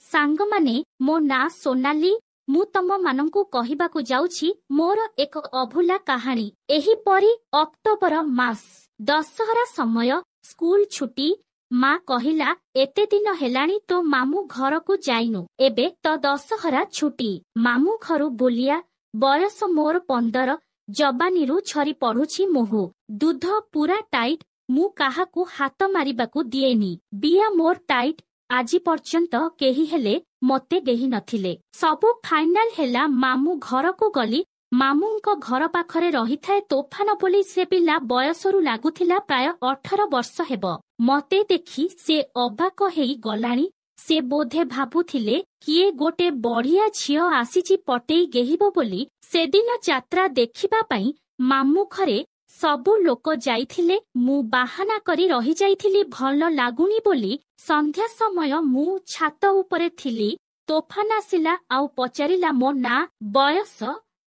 सांगमाने मो ना सोनाली मु तम मानंकु कहिबाकु जाउछि मोर एक अभुला कहानी। एहीपरि अक्टोबर मास दशहरा समय स्कूल छुट्टी माँ कहिला एते दिन हेलाणी तो मामू घर को जाइनु एबे तो दशहरा छुट्टी मामू घरु बोलिया बयस मोर 15 जबानीरु छरी पढ़ुछि मोहु दूध पूरा टाइट मु काहाकू हाथ मारिबाकू दिएनी बिया मोर टाइट आजी पर्यंत केही हेले मते देही नथिले। सबु फाइनाल हेला मामू घर को गली मामूंको घर पाखरे रहिथाए तोफान बोली से पिला बयसरु लागुथिला प्राय 18 वर्ष हेबो। मते देखि से अबाक हेई गलाणी से बोधे भाबुथिले किए गोटे बढ़िया झियो आसीची पटेई गेहिबो बोली सेदिन यात्रा देखिबा पई मामू घरे सबु लोक जाइथिले मु बाहाना करी रही जाइथिली भल लागुनी बोली। संध्या समय मु छात उपरे थिली तोफान आसिला आउ पचारिला मो ना बयस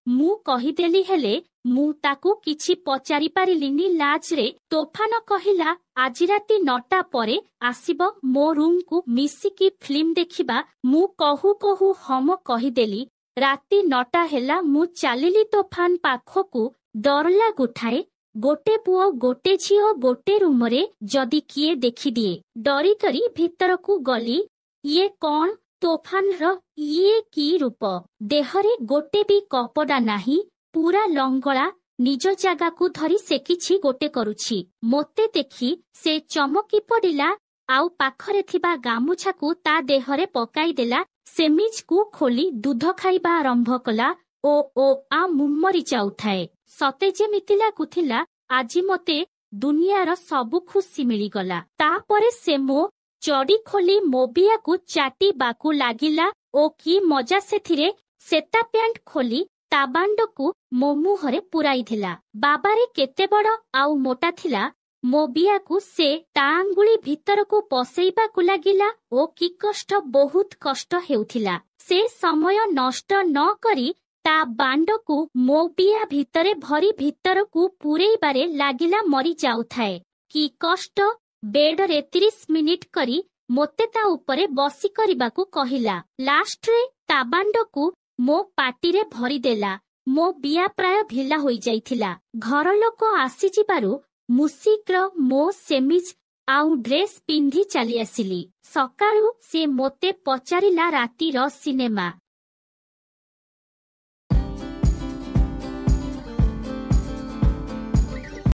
मु कहिदेली हेले मु ताकू किछि पचारि पारिलिनी लाजरे। तोफान कहिला आजि राति 9टा परे आसिबो मो रूम को मिसिकी फिल्म देखिबा मु कहू कहू हम कहिदेली। राति 9टा हेला मु चालिली तोफान पाखकू डर लागुठाए गोटे पुओ गोटे झियो गोटे रूमरे जदि किए देखि दिए डरी करी भीतर को गली ये कौन तोफान रो ये की रूप देहरे गोटे भी कपड़ा नाही पूरा लंगड़ा निज जागा को धरी से किछि गोटे करुछि मोते देखि से चमकी पड़िला आउ पाखरे थिबा गामुछा को ता देहरे पकाई देला सेमिज को खोली दूध खाइबा आरंभ कला ओ आ मुमरी जाउथाए सते जेमिति लागुथिला आजी मते दुनियार सबु खुशी मिलिगला। तापरे से मो चडी खोली मोबिया को चाटी बाकू लागिला ओ की मजा सेथिरे सेता पैंट खोली ताबांड को मो मुहरे पुराई थिला। बाबारे केते बड़ आउ मोटा थिला मोबिया को से तांगुली भीतर को पसेइबा को लागिला ओ की कष्ट बहुत कष्ट हेउथिला। से समय नष्ट न करी ता बांड को मोबिया भीतरे भरी भीतर को पुरेइबारे लागिला मरी जाउथाए कि कष्ट बेड रे 30 मिनिट करी मोते ता उपरे बसी करिबाकू कहिला। लास्ट रे ता बांड को मो पाटीरे भरी देला मो बिया प्राय भिला होई जाइथिला। घर लोक आसी जिबारु मुसिक्र मो सेमिज आउ ड्रेस पिंधी चली आसिली। सकाळू से मोते पचारिला रातिर सिनेमा